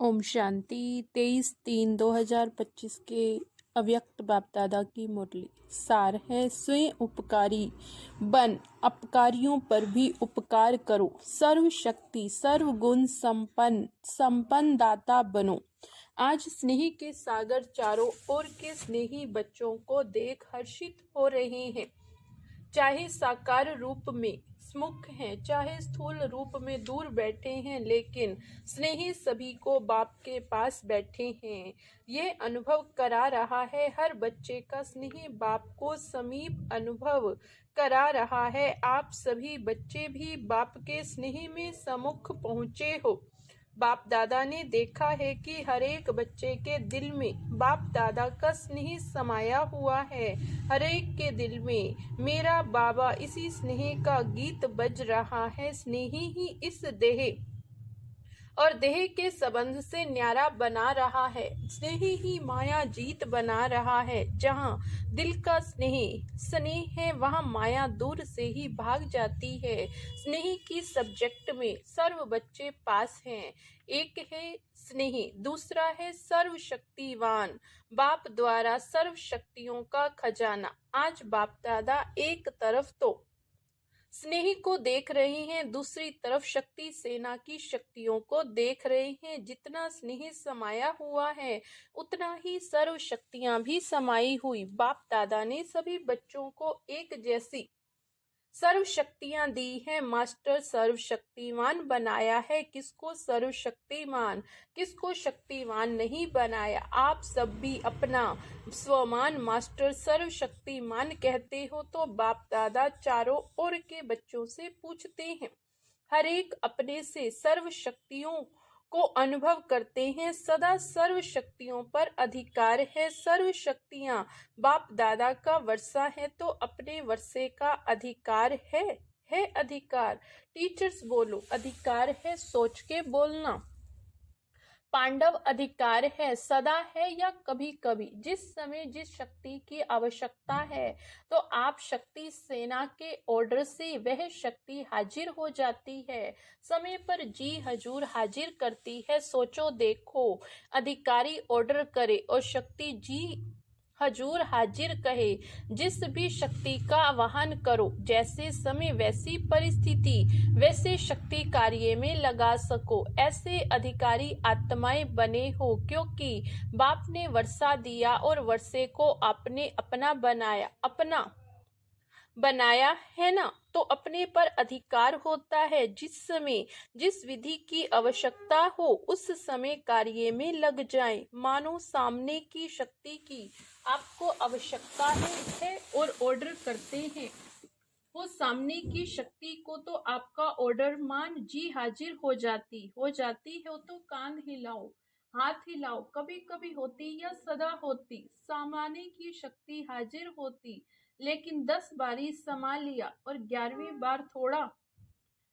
ओम शांति। 23/3/2025 के अव्यक्त बाप दादा की मुरली सार है। स्वयं उपकारी बन, अपकारियों पर भी उपकार करो। सर्वशक्ति सर्वगुण संपन्न दाता बनो। आज स्नेही के सागर चारों ओर के स्नेही बच्चों को देख हर्षित हो रहे हैं। चाहे साकार रूप में स्मुख हैं, चाहे स्थूल रूप में दूर बैठे हैं, लेकिन स्नेही सभी को बाप के पास बैठे हैं। ये अनुभव करा रहा है, हर बच्चे का स्नेही बाप को समीप अनुभव करा रहा है। आप सभी बच्चे भी बाप के स्नेह में सम्मुख पहुँचे हो। बाप दादा ने देखा है कि हर एक बच्चे के दिल में बाप दादा का स्नेह समाया हुआ है। हर एक के दिल में मेरा बाबा, इसी स्नेह का गीत बज रहा है। स्नेही ही इस देह और देह के संबंध से न्यारा बना रहा है। स्नेह ही माया जीत बना रहा है। जहाँ दिल का स्नेह है, वहाँ माया दूर से ही भाग जाती है। स्नेह की सब्जेक्ट में सर्व बच्चे पास हैं। एक है स्नेही, दूसरा है सर्वशक्तिवान, बाप द्वारा सर्व शक्तियों का खजाना। आज बाप दादा एक तरफ तो स्नेही को देख रहे हैं, दूसरी तरफ शक्ति सेना की शक्तियों को देख रहे हैं। जितना स्नेह समाया हुआ है, उतना ही सर्व शक्तियां भी समाई हुई। बाप दादा ने सभी बच्चों को एक जैसी सर्व शक्तियां दी हैं। मास्टर सर्वशक्तिमान बनाया है, किसको सर्वशक्तिमान, किसको शक्तिवान नहीं बनाया। आप सब भी अपना स्वमान मास्टर सर्वशक्तिमान कहते हो, तो बाप दादा चारों ओर के बच्चों से पूछते हैं। हर एक अपने से सर्व शक्तियों को अनुभव करते हैं। सदा सर्व शक्तियों पर अधिकार है। सर्व शक्तियां बाप दादा का वर्षा है, तो अपने वर्षे का अधिकार है अधिकार। टीचर्स बोलो, अधिकार है सोच के बोलना। पांडव अधिकार है, सदा है या कभी कभी। जिस समय जिस शक्ति की आवश्यकता है, तो आप शक्ति सेना के ऑर्डर से वह शक्ति हाजिर हो जाती है। समय पर जी हजूर हाजिर करती है। सोचो देखो, अधिकारी ऑर्डर करे और शक्ति जी हजूर हाजिर कहे। जिस भी शक्ति का वाहन करो, जैसे समय वैसी परिस्थिति, वैसे शक्ति कार्य में लगा सको। ऐसे अधिकारी आत्माएं बने हो, क्योंकि बाप ने वर्षा दिया और वर्षे को आपने अपना बनाया है ना, तो अपने पर अधिकार होता है। जिस समय जिस विधि की आवश्यकता हो, उस समय कार्य में लग जाएं। मानो सामने की शक्ति की आपको आवश्यकता है और ऑर्डर करते हैं। वो सामने की शक्ति को तो आपका ऑर्डर मान जी हाजिर हो जाती हो, तो कान हिलाओ, हाथ हिलाओ। कभी कभी होती या सदा होती, सामाने की शक्ति हाजिर होती, लेकिन 10 बारी समा लिया और 11वीं बार थोड़ा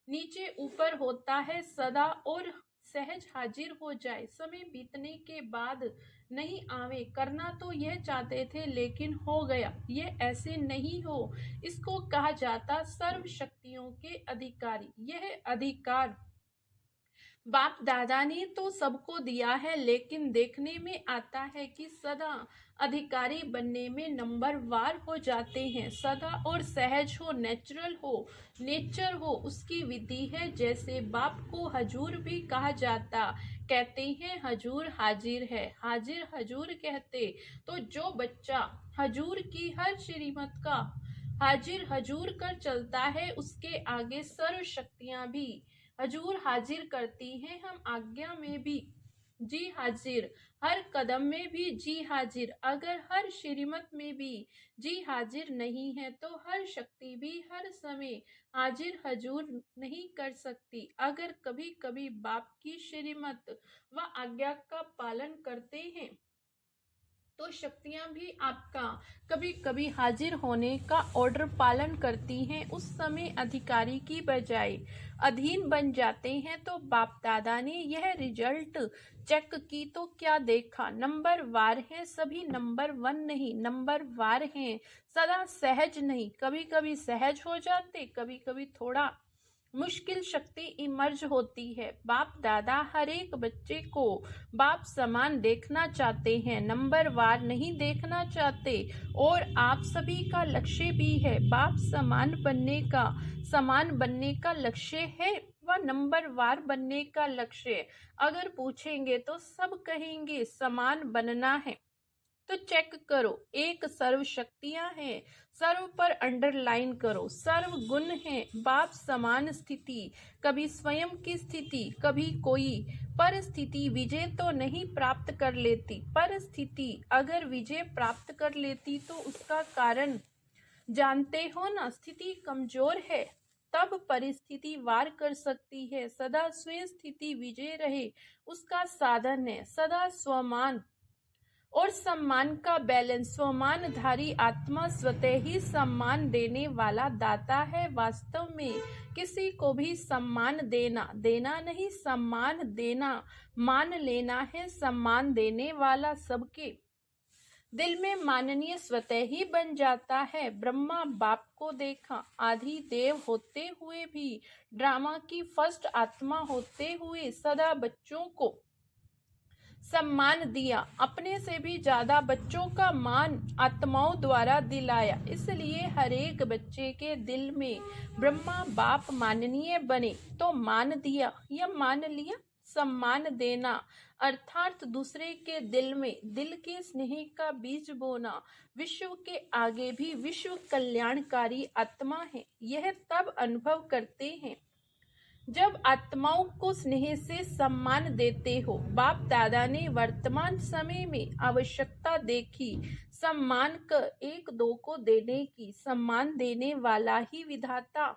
नीचे ऊपर होता है सदा और सहज हाजिर हो जाए। समय बीतने के बाद नहीं आवे, करना तो यह चाहते थे लेकिन हो गया, ये ऐसे नहीं हो। इसको कहा जाता सर्व शक्तियों के अधिकारी। यह अधिकार बाप दादा ने तो सबको दिया है, लेकिन देखने में आता है कि सदा अधिकारी बनने में नंबर वार हो जाते हैं। सदा और सहज हो, नेचर हो, उसकी विधि है। जैसे बाप को हजूर भी कहा जाता, कहते हैं हजूर हाजिर है, हाजिर हजूर कहते। तो जो बच्चा हजूर की हर श्रीमत का हाजिर हजूर कर चलता है, उसके आगे सर्व शक्तियां भी हजूर हाजिर करती हैं। हम आज्ञा में भी जी हाजिर, हर कदम में भी जी हाजिर। अगर हर श्रीमत में भी जी हाजिर नहीं है, तो हर शक्ति भी हर समय हाजिर हजूर नहीं कर सकती। अगर कभी कभी बाप की श्रीमत व आज्ञा का पालन करते हैं, तो शक्तियां भी आपका कभी कभी हाजिर होने का ऑर्डर पालन करती हैं। उस समय अधिकारी की बजाय अधीन बन जाते हैं। तो बाप दादा ने यह रिजल्ट चेक की तो क्या देखा, नंबर वार है सभी, नंबर 1 नहीं, नंबर वार हैं। सदा सहज नहीं, कभी कभी सहज हो जाते, कभी कभी थोड़ा मुश्किल शक्ति इमर्ज होती है। बाप दादा हर एक बच्चे को बाप समान देखना चाहते हैं, नंबर वार नहीं देखना चाहते। और आप सभी का लक्ष्य भी है बाप समान बनने का लक्ष्य है व नंबर वार बनने का लक्ष्य। अगर पूछेंगे तो सब कहेंगे समान बनना है। तो चेक करो, एक सर्व शक्तियां हैं, सर्व पर अंडरलाइन करो, सर्व गुण है। बाप समान स्थिति, कभी स्वयं की स्थिति, कभी कोई परिस्थिति विजय तो नहीं प्राप्त कर लेती। परिस्थिति अगर विजय प्राप्त कर लेती तो उसका कारण जानते हो ना। स्थिति कमजोर है तब परिस्थिति वार कर सकती है। सदा स्वयं स्थिति विजय रहे उसका साधन है। सदा स्वमान और सम्मान का बैलेंस। स्वमानधारी आत्मा स्वतः ही सम्मान देने वाला दाता है। वास्तव में किसी को भी सम्मान देना नहीं, सम्मान देना मान लेना है। सम्मान देने वाला सबके दिल में माननीय स्वतः ही बन जाता है। ब्रह्मा बाप को देखा, आदि देव होते हुए भी, ड्रामा की फर्स्ट आत्मा होते हुए सदा बच्चों को सम्मान दिया। अपने से भी ज्यादा बच्चों का मान आत्माओं द्वारा दिलाया। इसलिए हर एक बच्चे के दिल में ब्रह्मा बाप माननीय बने तो मान दिया या मान लिया। सम्मान देना अर्थात दूसरे के दिल में दिल के स्नेह का बीज बोना। विश्व के आगे भी विश्व कल्याणकारी आत्मा है। यह तब अनुभव करते हैं जब आत्माओं को स्नेह से सम्मान देते हो। बाप दादा ने वर्तमान समय में आवश्यकता देखी सम्मान कर एक दो को देने की। सम्मान देने वाला ही विधाता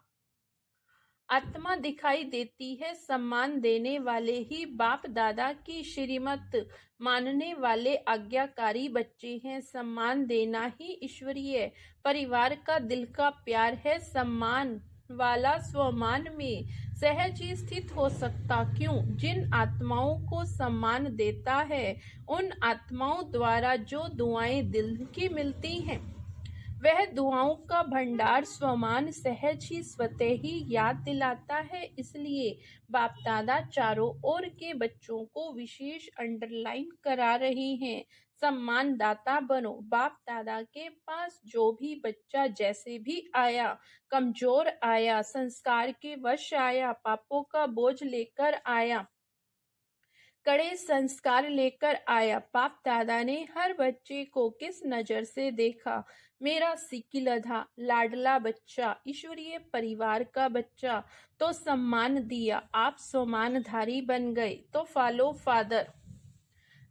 आत्मा दिखाई देती है। सम्मान देने वाले ही बाप दादा की श्रीमत मानने वाले आज्ञाकारी बच्चे हैं। सम्मान देना ही ईश्वरीय परिवार का दिल का प्यार है। सम्मान वाला स्वमान में सहज ही स्थित हो सकता क्यों? जिन आत्माओं को सम्मान देता है उन आत्माओं द्वारा जो दुआएं दिल की मिलती हैं वह दुआओं का भंडार स्वमान सहज ही स्वतः ही याद दिलाता है। इसलिए बाप दादा चारों ओर के बच्चों को विशेष अंडरलाइन करा रहे हैं, सम्मान दाता बनो। बाप दादा के पास जो भी बच्चा जैसे भी आया, कमजोर आया, संस्कार के वश आया, पापों का बोझ लेकर आया, कड़े संस्कार लेकर आया, बाप दादा ने हर बच्चे को किस नजर से देखा? मेरा सिकिलधा लाडला बच्चा, ईश्वरीय परिवार का बच्चा, तो सम्मान दिया। आप सम्मानधारी बन गए तो फॉलो फादर।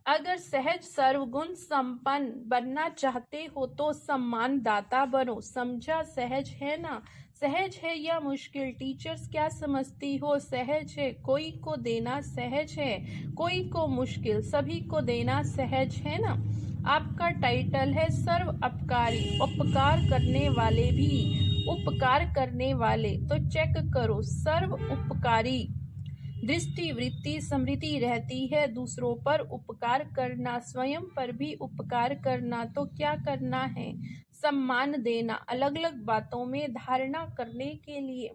अगर सहज सर्वगुण संपन्न बनना चाहते हो तो सम्मान दाता बनो। समझा? सहज है ना? सहज है या मुश्किल? टीचर्स क्या समझती हो? सहज है। कोई को देना सहज है, कोई को मुश्किल, सभी को देना सहज है ना। आपका टाइटल है सर्व अपकारी, उपकार करने वाले भी उपकार करने वाले। तो चेक करो, सर्व उपकारी दृष्टि वृत्ति समृद्धि रहती है। दूसरों पर उपकार करना, स्वयं पर भी उपकार करना। तो क्या करना है? सम्मान देना। अलग अलग बातों में धारणा करने के लिए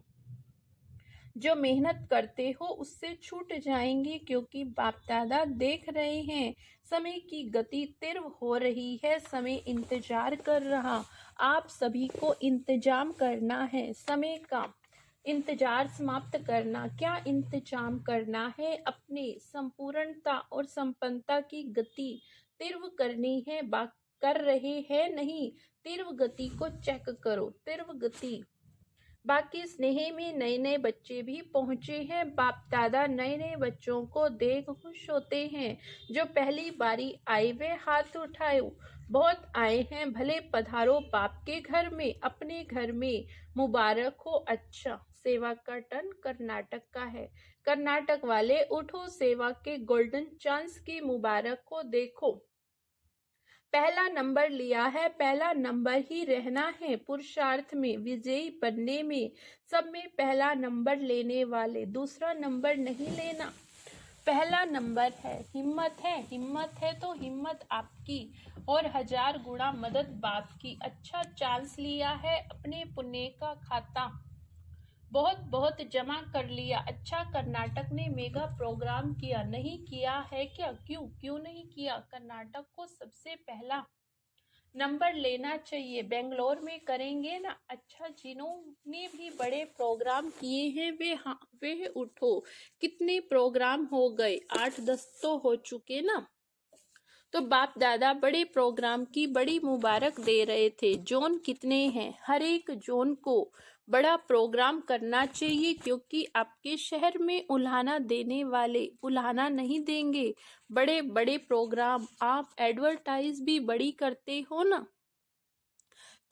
जो मेहनत करते हो उससे छूट जाएंगे, क्योंकि बाप दादा देख रहे हैं समय की गति तीव्र हो रही है। समय इंतजार कर रहा, आप सभी को इंतजाम करना है। समय का इंतजार समाप्त करना। क्या इंतजाम करना है? अपने संपूर्णता और संपन्नता की गति तीव्र करनी है। कर रहे हैं नहीं, तीव्र गति को चेक करो, तीव्र गति। बाकी स्नेह में नए नए बच्चे भी पहुंचे हैं। बाप दादा नए नए बच्चों को देख खुश होते हैं। जो पहली बारी आए वे हाथ उठाओ। बहुत आए हैं, भले पधारो बाप के घर में, अपने घर में। मुबारक हो। अच्छा, सेवा का टर्न कर्नाटक का है। कर्नाटक वाले उठो, सेवा के गोल्डन चांस की मुबारक को देखो। पहला नंबर लिया है, पहला नंबर ही रहना है। पुरुषार्थ में विजयी बनने में सब में पहला नंबर लेने वाले, दूसरा नंबर नहीं लेना। पहला नंबर है। हिम्मत है, हिम्मत है तो हिम्मत आपकी और 1000 गुना मदद बाप की। अच्छा चांस लिया है, अपने पुण्य का खाता बहुत बहुत जमा कर लिया। अच्छा, कर्नाटक ने मेगा प्रोग्राम किया, नहीं किया है क्या? क्यों क्यों नहीं किया? कर्नाटक को सबसे पहला नंबर लेना चाहिए। बेंगलोर में करेंगे ना। अच्छा, जिन्होंने भी बड़े प्रोग्राम किए हैं वे उठो। कितने प्रोग्राम हो गए? 8-10 तो हो चुके ना। तो बाप दादा बड़े प्रोग्राम की बड़ी मुबारक दे रहे थे। जोन कितने हैं? हर एक जोन को बड़ा प्रोग्राम करना चाहिए, क्योंकि आपके शहर में उल्हाना देने वाले उल्हाना नहीं देंगे। बड़े बड़े प्रोग्राम, आप एडवर्टाइज भी बड़ी करते हो ना,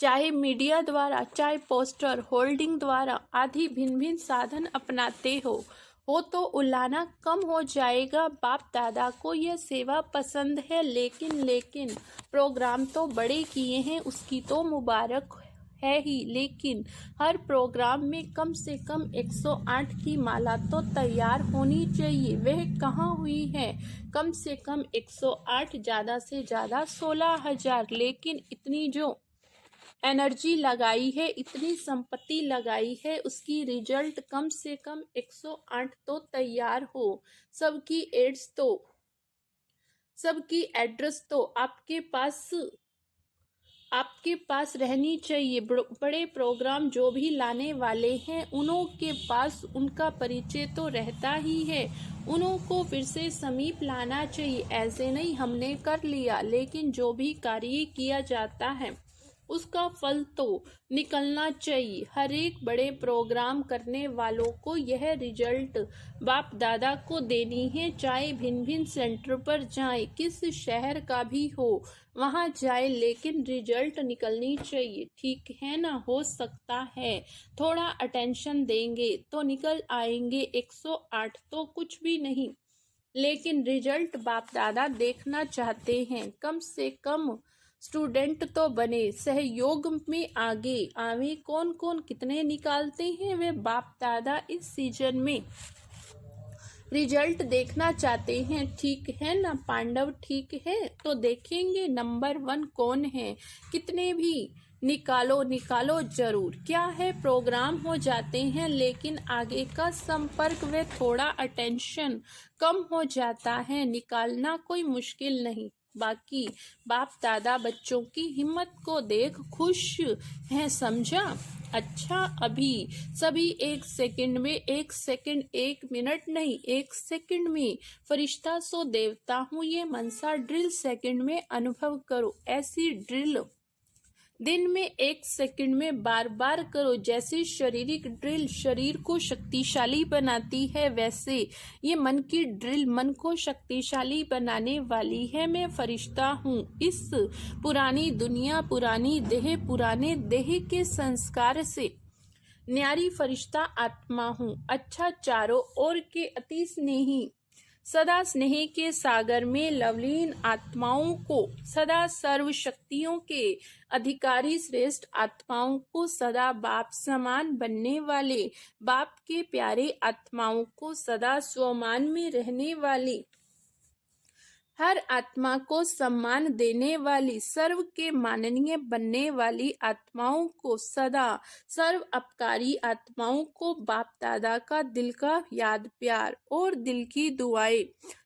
चाहे मीडिया द्वारा, चाहे पोस्टर होल्डिंग द्वारा, आदि भिन्न भिन्न साधन अपनाते हो तो उलाना कम हो जाएगा। बाप दादा को यह सेवा पसंद है, लेकिन प्रोग्राम तो बड़े किए हैं, उसकी तो मुबारक है ही, लेकिन हर प्रोग्राम में कम से कम 108 की माला तो तैयार होनी चाहिए। वह कहाँ हुई है? कम से कम 108, ज़्यादा से ज़्यादा 16,000। लेकिन इतनी जो एनर्जी लगाई है, इतनी संपत्ति लगाई है, उसकी रिजल्ट कम से कम 108 तो तैयार हो। सबकी एड्स तो सबकी एड्रेस तो आपके पास रहनी चाहिए। बड़े प्रोग्राम जो भी लाने वाले हैं, उन्हों के पास उनका परिचय तो रहता ही है। उन्हों को फिर से समीप लाना चाहिए। ऐसे नहीं हमने कर लिया, लेकिन जो भी कार्य किया जाता है उसका फल तो निकलना चाहिए। हर एक बड़े प्रोग्राम करने वालों को यह रिजल्ट बाप दादा को देनी है। चाहे भिन्न भिन्न सेंटर पर जाए, किस शहर का भी हो, वहां जाए, लेकिन रिजल्ट निकलनी चाहिए। ठीक है ना? हो सकता है थोड़ा अटेंशन देंगे तो निकल आएंगे 108, तो कुछ भी नहीं, लेकिन रिजल्ट बाप दादा देखना चाहते हैं। कम से कम स्टूडेंट तो बने, सहयोग में आगे आवे। कौन कौन कितने निकालते हैं, वे बाप दादा इस सीजन में रिजल्ट देखना चाहते हैं। ठीक है ना पांडव? ठीक है, तो देखेंगे नंबर 1 कौन है। कितने भी निकालो जरूर। क्या है, प्रोग्राम हो जाते हैं, लेकिन आगे का संपर्क व थोड़ा अटेंशन कम हो जाता है। निकालना कोई मुश्किल नहीं। बाकी बाप दादा बच्चों की हिम्मत को देख खुश हैं, समझा? अच्छा, अभी सभी 1 सेकंड में, 1 सेकंड 1 मिनट नहीं, 1 सेकंड में फरिश्ता सो देवता हूँ, ये मनसा ड्रिल सेकंड में अनुभव करो। ऐसी ड्रिल दिन में 1 सेकंड में बार बार करो। जैसे शारीरिक ड्रिल शरीर को शक्तिशाली बनाती है, वैसे ये मन की ड्रिल मन को शक्तिशाली बनाने वाली है। मैं फरिश्ता हूँ, इस पुरानी दुनिया, पुरानी देह, पुराने देह के संस्कार से न्यारी फरिश्ता आत्मा हूँ। अच्छा, चारों ओर के अति स्नेही, सदा स्नेह के सागर में लवलीन आत्माओं को, सदा सर्व शक्तियों के अधिकारी श्रेष्ठ आत्माओं को, सदा बाप समान बनने वाले बाप के प्यारे आत्माओं को, सदा स्वमान में रहने वाली, हर आत्मा को सम्मान देने वाली, सर्व के माननीय बनने वाली आत्माओं को, सदा सर्व अपकारी आत्माओं को बाप दादा का दिल का याद प्यार और दिल की दुआएं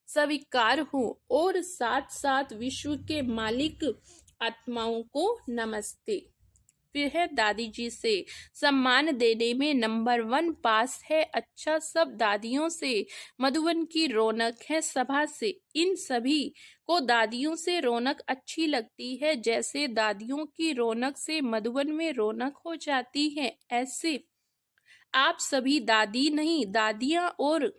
स्वीकार हो, और साथ साथ विश्व के मालिक आत्माओं को नमस्ते। फिर है दादी जी से सम्मान देने में नंबर 1 पास है। अच्छा, सब दादियों से मधुबन की रौनक है। सभा से इन सभी को दादियों से रौनक अच्छी लगती है। जैसे दादियों की रौनक से मधुबन में रौनक हो जाती है, ऐसे आप सभी दादी नहीं, दादियां और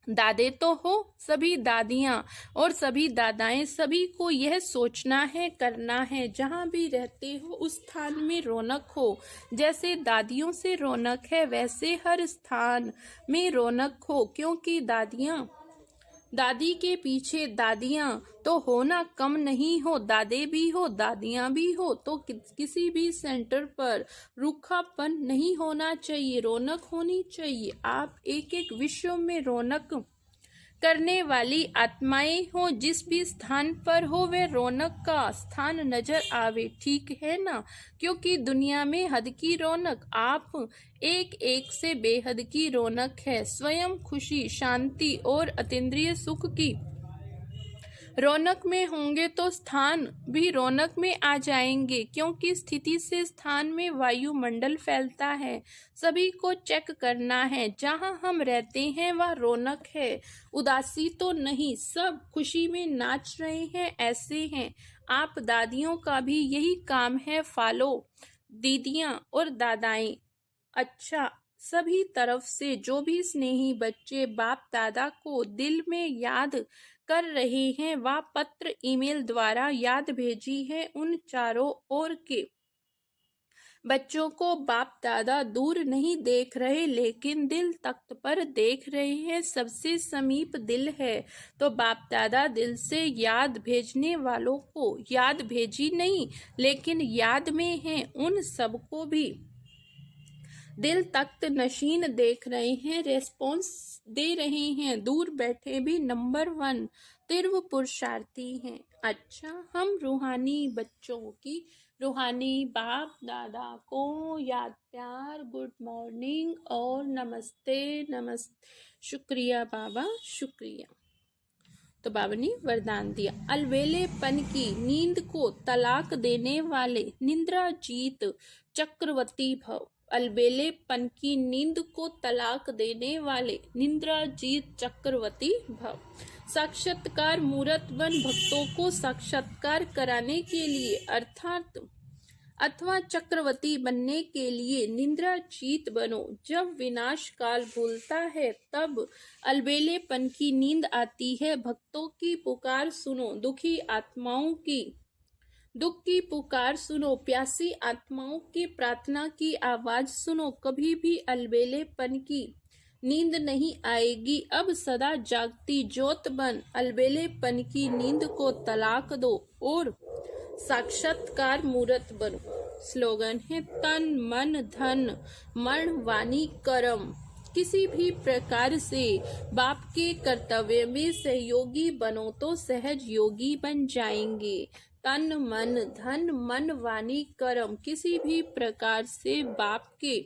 दादे तो हो। सभी दादियां और सभी दादाएं, सभी को यह सोचना है, करना है, जहां भी रहते हो उस स्थान में रौनक हो। जैसे दादियों से रौनक है, वैसे हर स्थान में रौनक हो, क्योंकि दादी के पीछे दादियां तो होना कम नहीं हो, दादे भी हो, दादियां भी हो, तो किसी भी सेंटर पर रूखापन नहीं होना चाहिए, रौनक होनी चाहिए। आप एक एक विश्व में रौनक करने वाली आत्माएं हो। जिस भी स्थान पर हो वे रौनक का स्थान नजर आवे, ठीक है ना। क्योंकि दुनिया में हद की रौनक, आप एक एक से बेहद की रौनक है। स्वयं खुशी, शांति और अतीन्द्रिय सुख की रौनक में होंगे तो स्थान भी रौनक में आ जाएंगे। क्योंकि स्थिति से स्थान में वायुमंडल फैलता है। सभी को चेक करना है, जहाँ हम रहते हैं वह रौनक है, उदासी तो नहीं। सब खुशी में नाच रहे हैं, ऐसे हैं आप दादियों का भी यही काम है। फॉलो दीदियाँ और दादाएं। अच्छा, सभी तरफ से जो भी स्नेही बच्चे बाप दादा को दिल में याद कर रहे हैं, वह पत्र ईमेल द्वारा याद भेजी है। उन चारों ओर के बच्चों को बाप दादा दूर नहीं देख रहे, लेकिन दिल तख्त पर देख रहे हैं। सबसे समीप दिल है, तो बाप दादा दिल से याद भेजने वालों को याद भेजी नहीं, लेकिन याद में हैं। उन सबको भी दिल तख्त नशीन देख रहे हैं, रेस्पॉन्स दे रहे हैं। दूर बैठे भी नंबर 1 तीव्र पुरुषार्थी हैं। अच्छा, हम रूहानी बच्चों की रूहानी बाप दादा को याद, प्यार, गुड मॉर्निंग और नमस्ते नमस्ते। शुक्रिया बाबा, शुक्रिया। तो बाबा ने वरदान दिया, अलवेलेपन की नींद को तलाक देने वाले निंद्रा जीत चक्रवर्ती भव। अलबेलेपन की नींद को तलाक देने वाले निंद्राजीत चक्रवर्ती भव। साक्षात्कार मूर्त बन भक्तों को साक्षात्कार कराने के लिए अथवा चक्रवर्ती बनने के लिए निंद्राजीत बनो। जब विनाश काल भूलता है तब अलबेलेपन की नींद आती है। भक्तों की पुकार सुनो, दुख की पुकार सुनो, प्यासी आत्माओं की प्रार्थना की आवाज सुनो। कभी भी अलबेलेपन की नींद नहीं आएगी। अब सदा जागती ज्योत बन अलबेलेपन की नींद को तलाक दो और साक्षात्कार मूर्त बनो। स्लोगन है, तन मन धन मण वाणी कर्म किसी भी प्रकार से बाप के कर्तव्य में सहयोगी बनो तो सहज योगी बन जाएंगे। तन मन धन मन वाणी कर्म किसी भी प्रकार से बाप के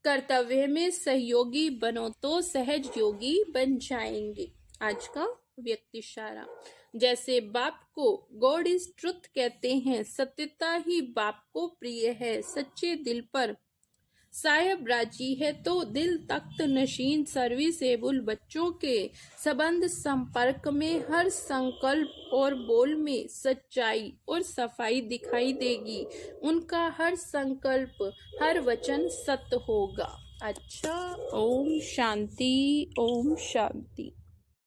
कर्तव्य में सहयोगी बनो तो सहज योगी बन जाएंगे। आज का व्यक्ति इशारा, जैसे बाप को गॉड इज ट्रुथ कहते हैं, सत्यता ही बाप को प्रिय है। सच्चे दिल पर साहेब राजी है तो दिल तख्त नशीन सर्विसेबल बच्चों के संबंध संपर्क में हर संकल्प और बोल में सच्चाई और सफाई दिखाई देगी। उनका हर संकल्प हर वचन सत्य होगा। अच्छा, ओम शांति, ओम शांति।